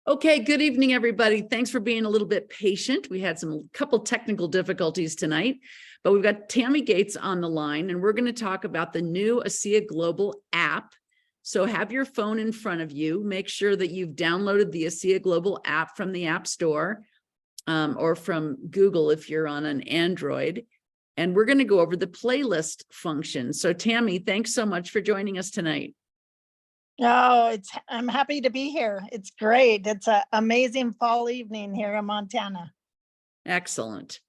Okay, good evening, everybody. Thanks for being a little bit patient. We had some couple technical difficulties tonight, but we've got Tammy Gates on the line, and we're going to talk about the new ASEA Global app. So have your phone in front of you. Make sure that you've downloaded the ASEA Global app from the App Store or from Google if you're on an Android. And we're going to go over the playlist function. So Tammy, thanks so much for joining us tonight. Oh, I'm happy to be here. It's great. It's an amazing fall evening here in Montana. Excellent.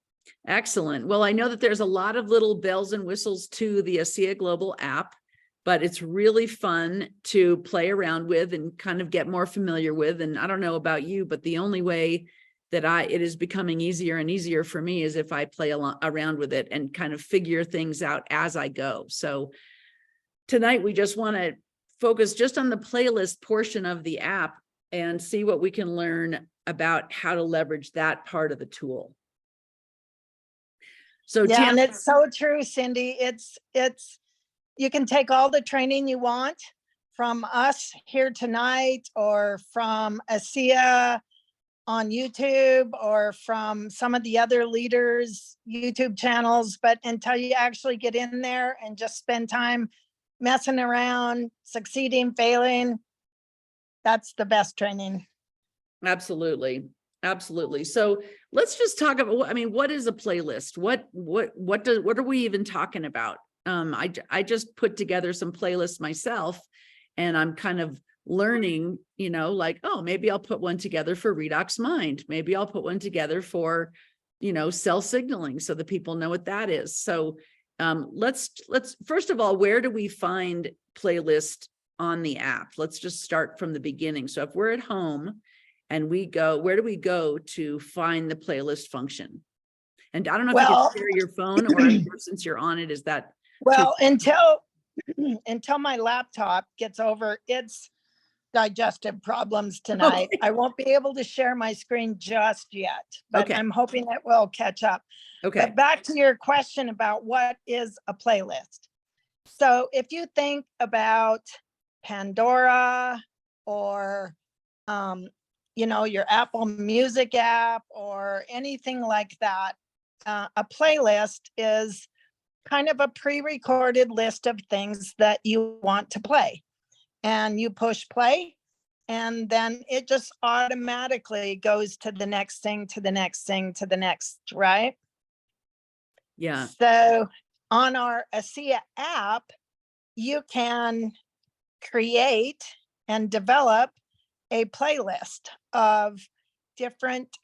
Excellent. Well, I know that there's a lot of little bells and whistles to the ASEA Global app, but it's really fun to play around with and kind of get more familiar with. And I don't know about you, but the only way that it is becoming easier and easier for me is if I play around with it and kind of figure things out as I go. So tonight we just want to focus just on the playlist portion of the app and see what we can learn about how to leverage that part of the tool. So yeah, and it's so true, Cindy. It's you can take all the training you want from us here tonight or from ASEA on YouTube or from some of the other leaders' YouTube channels, but until you actually get in there and just spend time messing around, succeeding, failing, that's the best training. Absolutely. Absolutely. So let's just talk about, I mean, what is a playlist? What are we even talking about? I just put together some playlists myself, and I'm kind of learning, like, oh, maybe I'll put one together for redox mind. Maybe I'll put one together for, cell signaling so that people know what that is. So let's first of all, where do we find playlist on the app? Let's just start from the beginning. So if we're at home and we go, where do we go to find the playlist function? And I don't know if you can share your phone or since you're on it, is that? Well, until my laptop gets over its digestive problems tonight, okay. I won't be able to share my screen just yet, but okay. I'm hoping it will catch up. Okay. But back to your question about what is a playlist. So if you think about Pandora or, your Apple Music app or anything like that, a playlist is kind of a pre-recorded list of things that you want to play. And you push play, and then it just automatically goes to the next thing, to the next thing, to the next, right? Yeah. So on our ASEA app, you can create and develop a playlist of different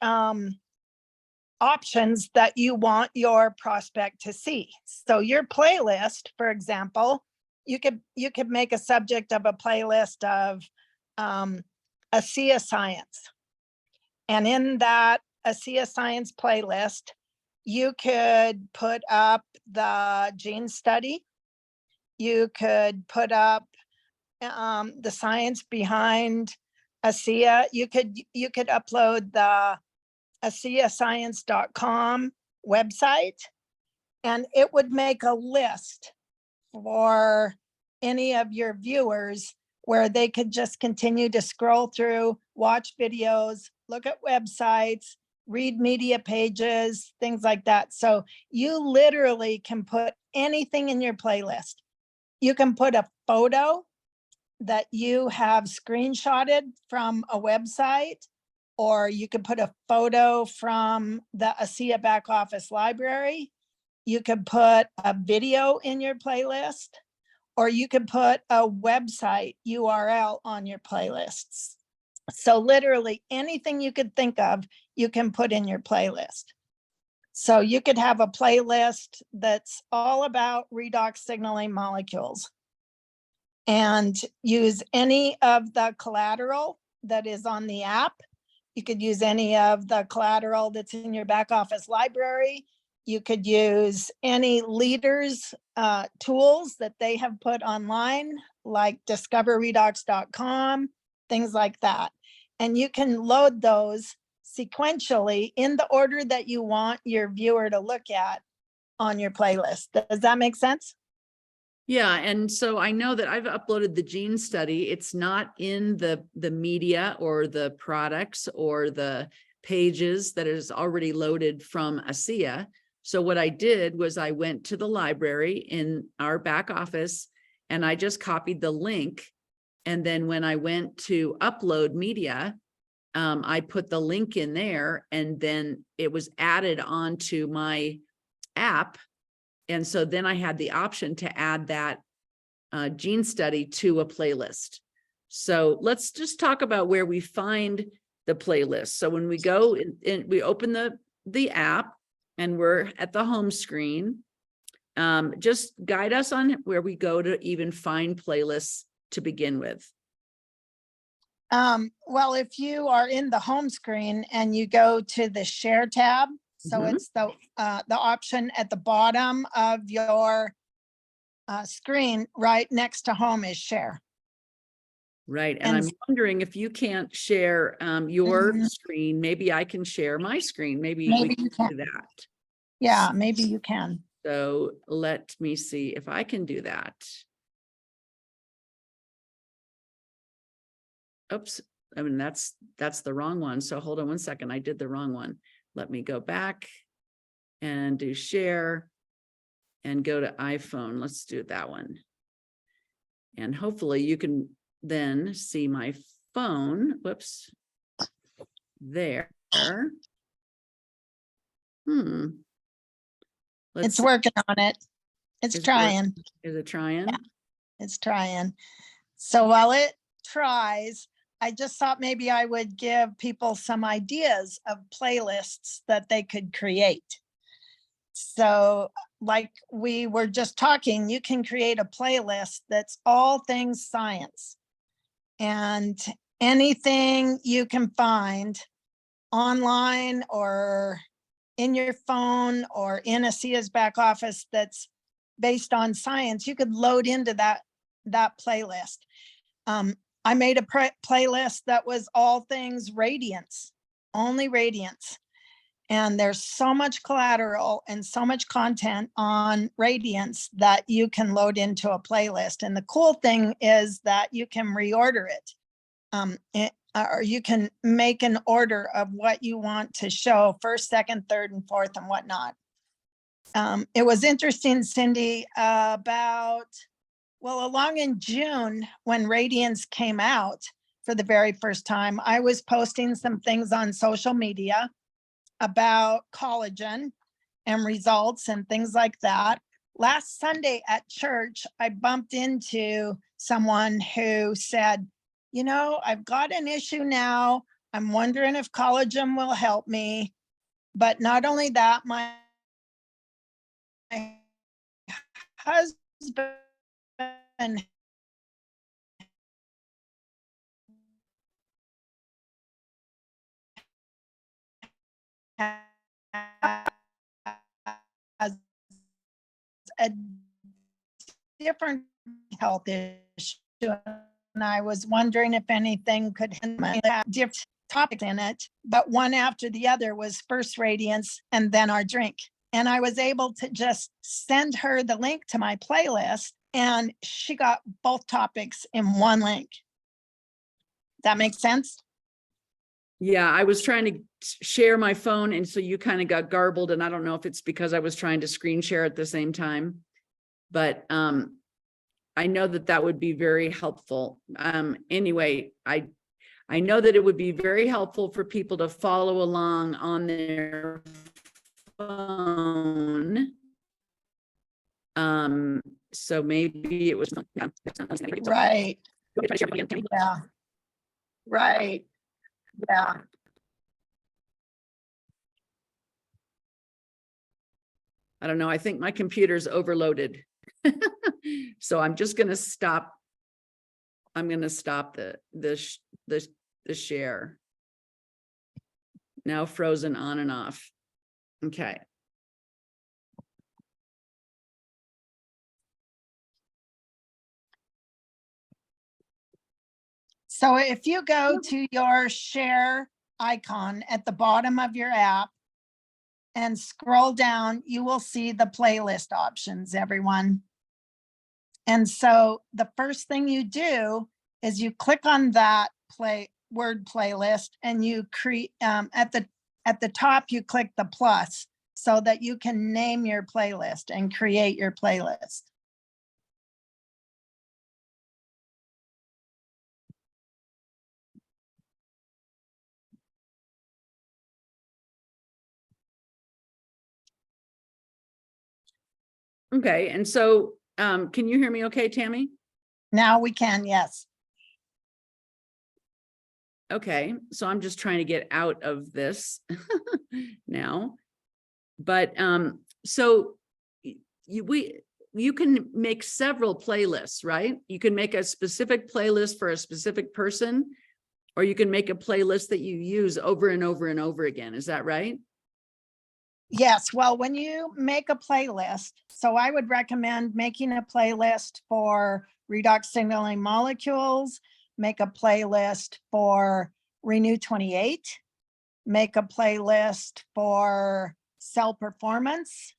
options that you want your prospect to see. So your playlist, for example, you could make a subject of a playlist of ASEA Science. And in that ASEA Science playlist, you could put up the gene study. You could put up the science behind ASEA. You could upload the ASEAScience.com website, and it would make a list for any of your viewers where they could just continue to scroll through, watch videos, look at websites, read media pages, things like that. So you literally can put anything in your playlist. You can put a photo that you have screenshotted from a website, or you could put a photo from the ASEA back office library. You could put a video in your playlist, or you could put a website URL on your playlists. So literally anything you could think of, you can put in your playlist. So you could have a playlist that's all about redox signaling molecules and use any of the collateral that is on the app. You could use any of the collateral that's in your back office library. You could use any leaders' tools that they have put online, like discoverredox.com, things like that. And you can load those sequentially in the order that you want your viewer to look at on your playlist. Does that make sense? Yeah, and so I know that I've uploaded the gene study. It's not in the media or the products or the pages that is already loaded from ASEA. So what I did was I went to the library in our back office and I just copied the link. And then when I went to upload media, I put the link in there and then it was added onto my app. And so then I had the option to add that gene study to a playlist. So let's just talk about where we find the playlist. So when we go and we open the app and we're at the home screen, just guide us on where we go to even find playlists to begin with. Well, if you are in the home screen and you go to the share tab, so Mhm. it's the option at the bottom of your screen, right next to home is share. Right. And And I'm wondering if you can't share your Mhm. screen, maybe I can share my screen. Maybe we maybe can you can, do that. yeah, maybe you can. So let me see if I can do that. Oops, I mean, that's the wrong one. So hold on one second. I did the wrong one. Let me go back and do share and go to iPhone. Let's do that one. And hopefully you can then see my phone. Whoops. There. Let's It's see. working on it. It's Is it work- trying. Is it trying? Yeah. It's trying. So while it tries, I just thought maybe I would give people some ideas of playlists that they could create. So like we were just talking, you can create a playlist that's all things science. And anything you can find online or in your phone or in ASEA's back office that's based on science, you could load into that playlist. I made a playlist that was all things radiance, only radiance. And there's so much collateral and so much content on radiance that you can load into a playlist. And the cool thing is that you can reorder it. Or you can make an order of what you want to show first, second, third, and fourth, and whatnot. It was interesting, Cindy, along in June when Radiance came out for the very first time, I was posting some things on social media about collagen and results and things like that. Last Sunday at church, I bumped into someone who said, you know, I've got an issue now. I'm wondering if collagen will help me. But not only that, my husband has a different health issue. And I was wondering if anything could have different topics in it, but one after the other was first Radiance and then our drink. And I was able to just send her the link to my playlist and she got both topics in one link. That makes sense? Yeah, I was trying to share my phone and so you kind of got garbled and I don't know if it's because I was trying to screen share at the same time. But I know that would be very helpful. Anyway, I know that it would be very helpful for people to follow along on their phone. So maybe it was Right. Yeah. Right. Yeah. I don't know. I think my computer's overloaded. So I'm just going to stop. I'm going to stop the share. Now frozen on and off. Okay. So if you go to your share icon at the bottom of your app and scroll down, you will see the playlist options, everyone. And so the first thing you do is you click on that word playlist, and you create at the top, you click the plus so that you can name your playlist and create your playlist. Okay, and so can you hear me okay, Tammy? Now we can, yes. Okay, so I'm just trying to get out of this now. But so you can make several playlists, right? You can make a specific playlist for a specific person, or you can make a playlist that you use over and over and over again. Is that right? Yes, well, when you make a playlist, so I would recommend making a playlist for redox signaling molecules, make a playlist for Renew 28, make a playlist for cell performance,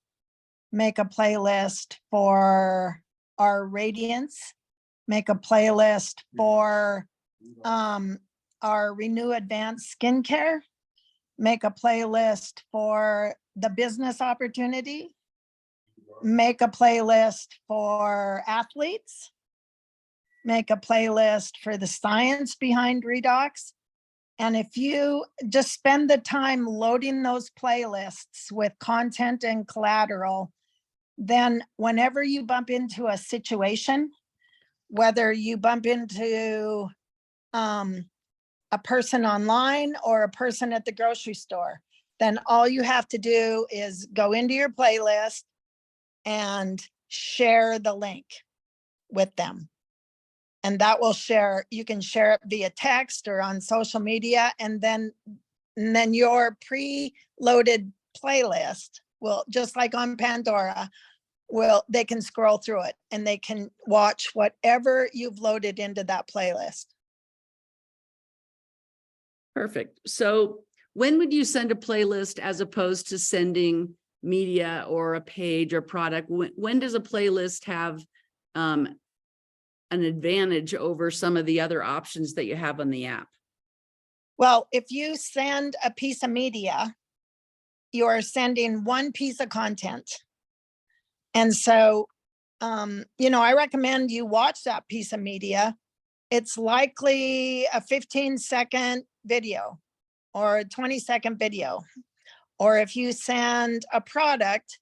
make a playlist for our radiance, make a playlist for our Renew Advanced Skincare, make a playlist for the business opportunity, make a playlist for athletes, make a playlist for the science behind redox. And if you just spend the time loading those playlists with content and collateral, then whenever you bump into a situation, whether you bump into a person online or a person at the grocery store, then all you have to do is go into your playlist and share the link with them. And that will share, you can share it via text or on social media, and then your pre-loaded playlist will, just like on Pandora, they can scroll through it and they can watch whatever you've loaded into that playlist. Perfect. So when would you send a playlist as opposed to sending media or a page or product? When does a playlist have an advantage over some of the other options that you have on the app? Well, if you send a piece of media, you are sending one piece of content. And so, I recommend you watch that piece of media. It's likely a 15-second video or a 20-second video. Or if you send a product,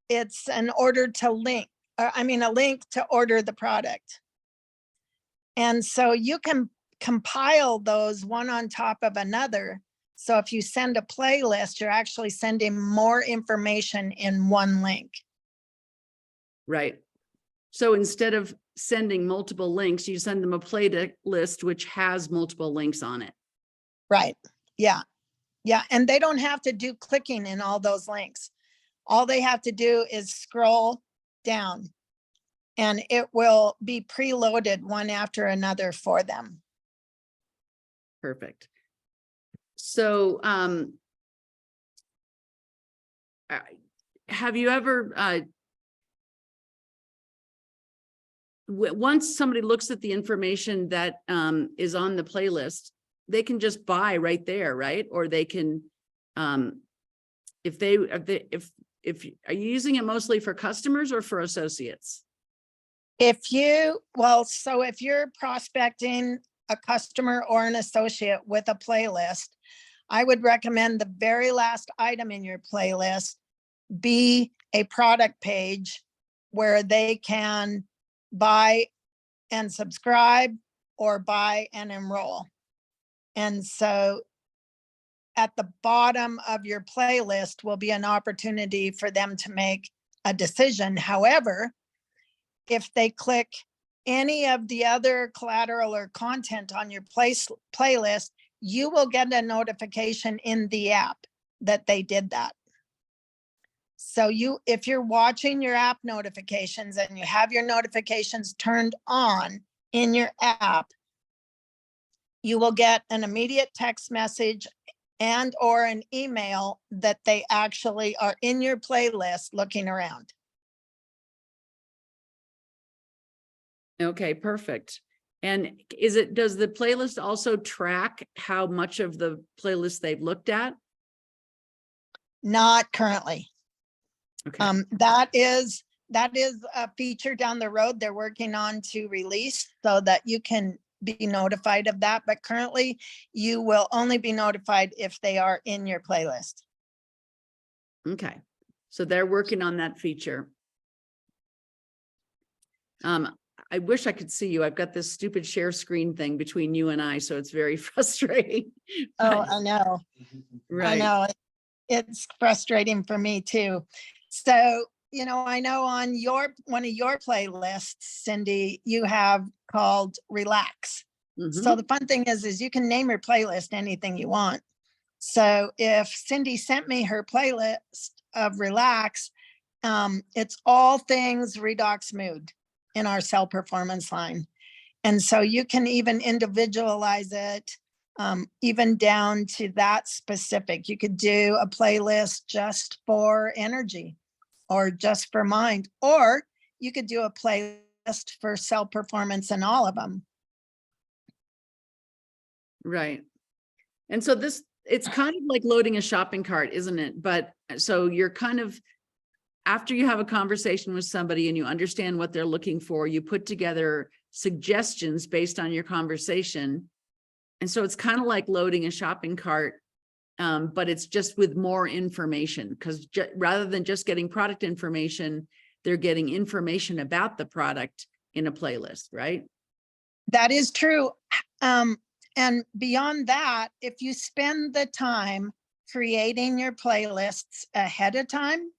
it's an order to link, a link to order the product. And so you can compile those one on top of another. So if you send a playlist, you're actually sending more information in one link. Right. So instead of sending multiple links, you send them a playlist which has multiple links on it. Right. Yeah. Yeah. And they don't have to do clicking in all those links. All they have to do is scroll down and it will be preloaded one after another for them. Perfect. So have you ever once somebody looks at the information that is on the playlist, they can just buy right there, right? Or they can if are you using it mostly for customers or for associates? If you're prospecting a customer or an associate with a playlist, I would recommend the very last item in your playlist be a product page where they can buy and subscribe or buy and enroll. And so at the bottom of your playlist will be an opportunity for them to make a decision. However, if they click any of the other collateral or content on your playlist, you will get a notification in the app that they did that. So if you're watching your app notifications and you have your notifications turned on in your app, you will get an immediate text message and or an email that they actually are in your playlist looking around. Okay, perfect. And does the playlist also track how much of the playlist they've looked at? Not currently. Okay, That is a feature down the road they're working on to release so that you can be notified of that. But currently, you will only be notified if they are in your playlist. okay. So they're working on that feature. I wish I could see you. I've got this stupid share screen thing between you and I, so it's very frustrating. Oh, But- I know. I right. know. It's frustrating for me too. So, I know on one of your playlists, Cindy, you have called Relax. So Mhm. the fun thing is you can name your playlist anything you want. So if Cindy sent me her playlist of Relax, it's all things redox mood in our cell performance line. And so you can even individualize it, even down to that specific. You could do a playlist just for energy or just for mind, or you could do a playlist for cell performance and all of them. Right. And so it's kind of like loading a shopping cart, isn't it? But so you're kind of, after you have a conversation with somebody and you understand what they're looking for, you put together suggestions based on your conversation. And so it's kind of like loading a shopping cart, but it's just with more information, because rather than just getting product information, they're getting information about the product in a playlist, right? That is true. And beyond that, if you spend the time creating your playlists ahead of time,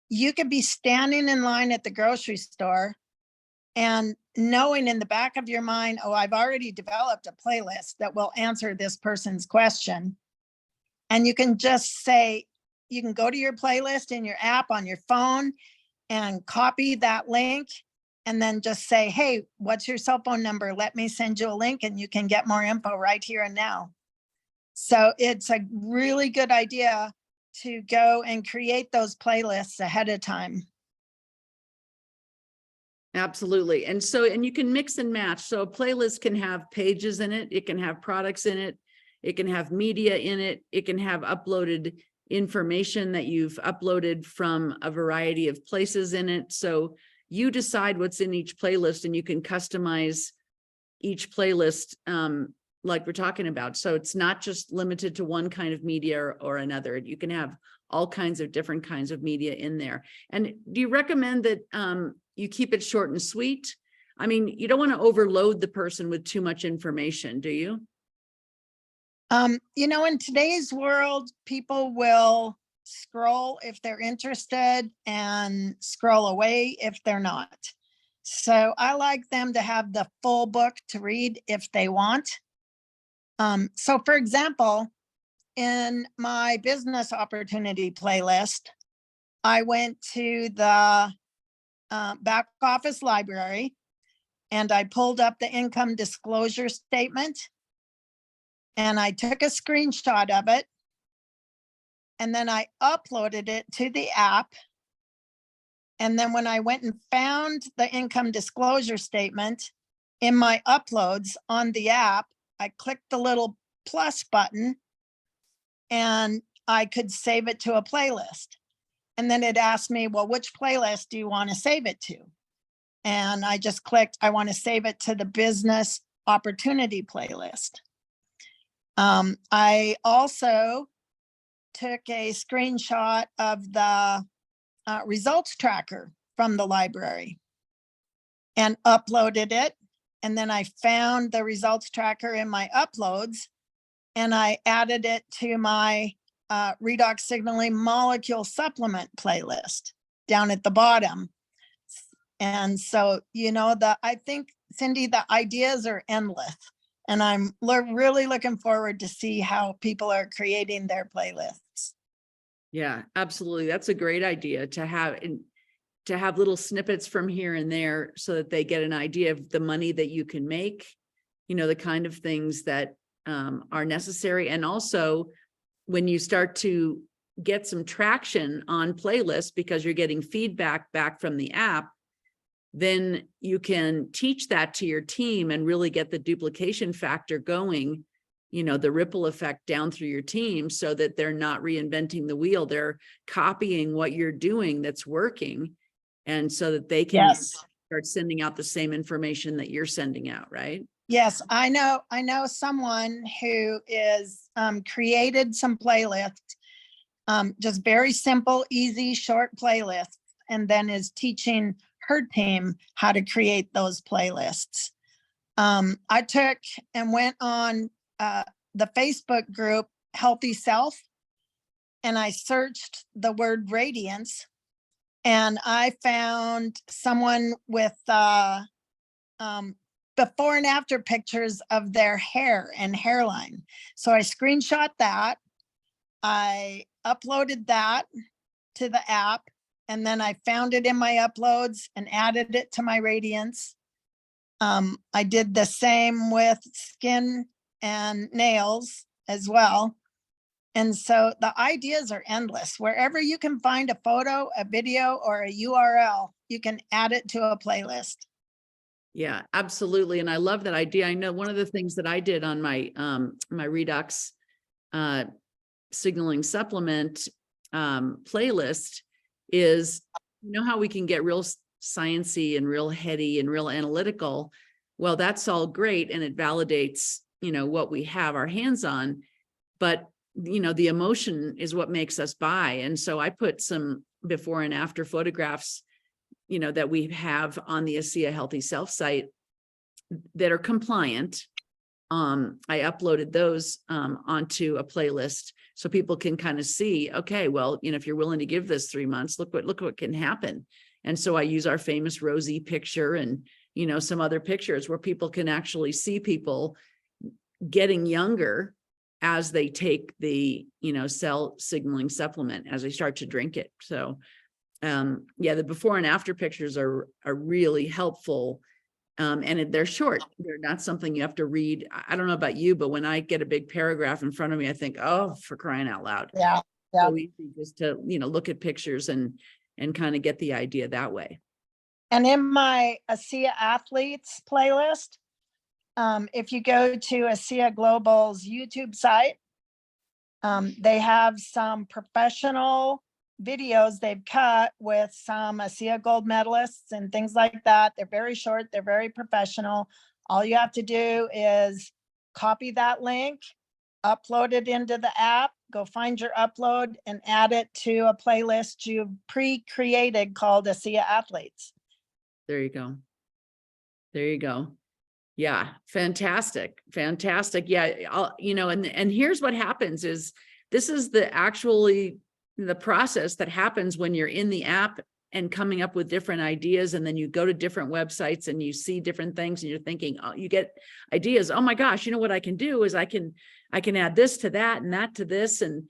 you could be standing in line at the grocery store and knowing in the back of your mind, oh, I've already developed a playlist that will answer this person's question. And you can just say, you can go to your playlist in your app on your phone and copy that link and then just say, hey, what's your cell phone number? Let me send you a link and you can get more info right here and now. So it's a really good idea to go and create those playlists ahead of time. Absolutely. And you can mix and match. So a playlist can have pages in it. It can have products in it. It can have media in it. It can have uploaded information that you've uploaded from a variety of places in it. So you decide what's in each playlist and you can customize each playlist, like we're talking about. So it's not just limited to one kind of media or another. You can have all kinds of different kinds of media in there. And do you recommend that you keep it short and sweet? I mean, you don't want to overload the person with too much information, do you? In today's world, people will scroll if they're interested and scroll away if they're not. So I like them to have the full book to read if they want. So for example, in my business opportunity playlist, I went to the back office library and I pulled up the income disclosure statement and I took a screenshot of it. And then I uploaded it to the app. And then when I went and found the income disclosure statement in my uploads on the app, I clicked the little plus button and I could save it to a playlist. And then it asked me, well, which playlist do you want to save it to? And I just clicked, I want to save it to the business opportunity playlist. I also took a screenshot of the results tracker from the library and uploaded it. And then I found the results tracker in my uploads and I added it to my redox signaling molecule supplement playlist down at the bottom. And so, I think, Cindy, the ideas are endless. And I'm really looking forward to see how people are creating their playlists. Yeah, absolutely. That's a great idea to have little snippets from here and there so that they get an idea of the money that you can make, the kind of things that are necessary. And also when you start to get some traction on playlists because you're getting feedback back from the app, then you can teach that to your team and really get the duplication factor going, the ripple effect down through your team, so that they're not reinventing the wheel. They're copying what you're doing that's working, and so that they can Yes. start sending out the same information that you're sending out, right? Yes, I know someone who is created some playlists, just very simple, easy, short playlists, and then is teaching her team how to create those playlists. I took and went on the Facebook group Healthy Self, and I searched the word radiance, and I found someone with before and after pictures of their hair and hairline. So I screenshot that. I uploaded that to the app, and then I found it in my uploads and added it to my Radiance. I did the same with skin and nails as well. And so the ideas are endless. Wherever you can find a photo, a video, or a URL, you can add it to a playlist. Yeah, absolutely. And I love that idea. I know one of the things that I did on my my redox signaling supplement playlist is, how we can get real sciencey and real heady and real analytical. Well, that's all great, and it validates, what we have our hands on, but the emotion is what makes us buy. And so I put some before and after photographs, that we have on the ASEA Healthy Self site that are compliant. I uploaded those onto a playlist so people can kind of see, okay, well, if you're willing to give this 3 months, look what can happen. And so I use our famous Rosie picture and, some other pictures where people can actually see people getting younger as they take the, cell signaling supplement, as they start to drink it. So yeah, the before and after pictures are really helpful. And they're short. They're not something you have to read. I don't know about you, but when I get a big paragraph in front of me, I think, oh, for crying out loud. Yeah. So easy just to, look at pictures and kind of get the idea that way. And in my ASEA athletes playlist, if you go to ASEA Global's YouTube site, they have some professional videos they've cut with some ASEA gold medalists and things like that. They're very short, they're very professional. All you have to do is copy that link, upload it into the app, go find your upload, and add it to a playlist you've pre-created called ASEA Athletes. There you go. There you go. Yeah, fantastic. Fantastic. Yeah, and here's what happens is, this is the process that happens when you're in the app and coming up with different ideas, and then you go to different websites and you see different things and you're thinking, oh, you get ideas. Oh my gosh, what I can do is I can add this to that and that to this. And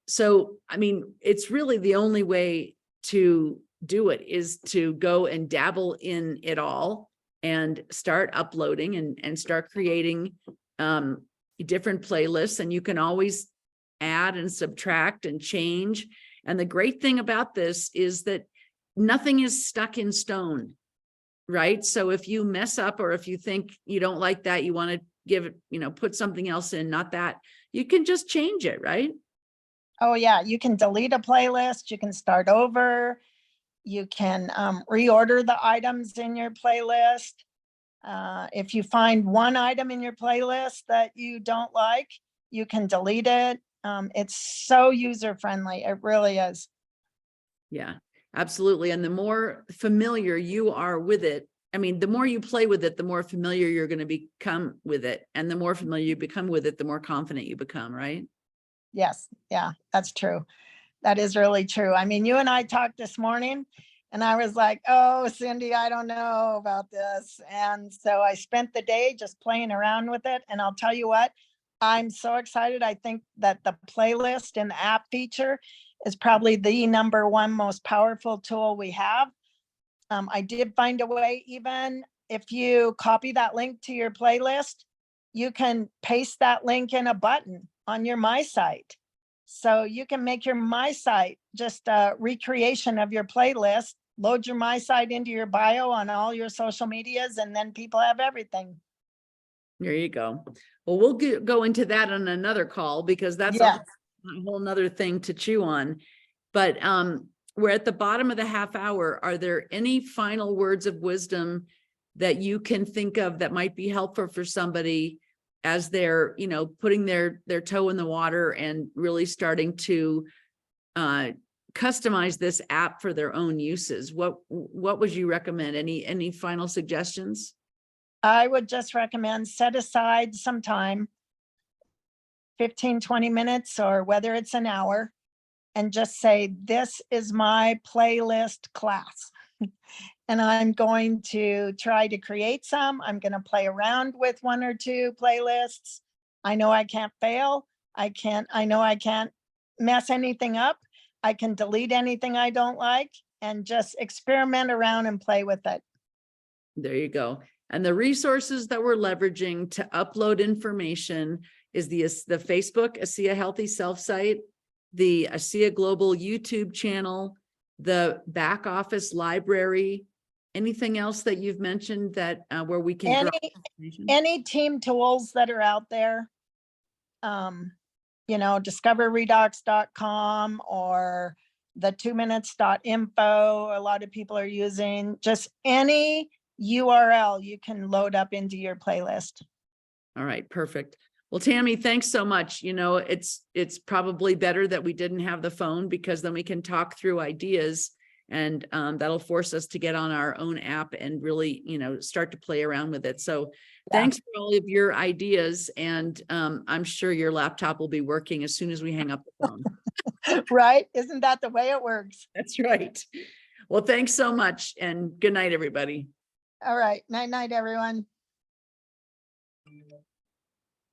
so, it's really the only way to do it is to go and dabble in it all and start uploading and start creating different playlists. And you can always add and subtract and change. And the great thing about this is that nothing is stuck in stone, right? So if you mess up, or if you think you don't like that, you want to give it, put something else in, not that, you can just change it, right? Oh yeah, you can delete a playlist, you can start over, you can reorder the items in your playlist. If you find one item in your playlist that you don't like, you can delete it. It's so user-friendly. It really is. Yeah, absolutely. And the more familiar you are with it, the more you play with it, the more familiar you're going to become with it. And the more familiar you become with it, the more confident you become, right? Yes. Yeah, that's true. That is really true. You and I talked this morning, and I was like, oh, Cindy, I don't know about this. And so I spent the day just playing around with it. And I'll tell you what, I'm so excited. I think that the playlist and the app feature is probably the #1 most powerful tool we have. I did find a way, even if you copy that link to your playlist, you can paste that link in a button on your My Site. So you can make your My Site just a recreation of your playlist load your My Site into your bio on all your social medias, and then people have everything. There you go. Well, we'll go into that on another call because that's Yeah. a whole nother thing to chew on. But we're at the bottom of the half hour. Are there any final words of wisdom that you can think of that might be helpful for somebody as they're, you know, putting their toe in the water and really starting to customize this app for their own uses? What would you recommend? Any final suggestions? I would just recommend set aside some time, 15, 20 minutes, or whether it's an hour, and just say, this is my playlist class. And I'm going to try to create some. I'm going to play around with one or two playlists. I know I can't fail. I know I can't mess anything up. I can delete anything I don't like and just experiment around and play with it. There you go. And the resources that we're leveraging to upload information is the Facebook ASEA Healthy Self site, the ASEA Global YouTube channel, the back office library. Anything else that you've mentioned that where we can drop information? Any team tools that are out there, you know, discoverredox.com or the 2minutes.info, a lot of people are using. Just any URL you can load up into your playlist. All right, perfect. Well, Tammy, thanks so much. You know, it's probably better that we didn't have the phone because then we can talk through ideas, and that'll force us to get on our own app and really, you know, start to play around with it. So thanks for all of your ideas. And I'm sure your laptop will be working as soon as we hang up the phone. Right? Isn't that the way it works? That's right. Well, thanks so much. And good night, everybody. All right. Night, night, everyone.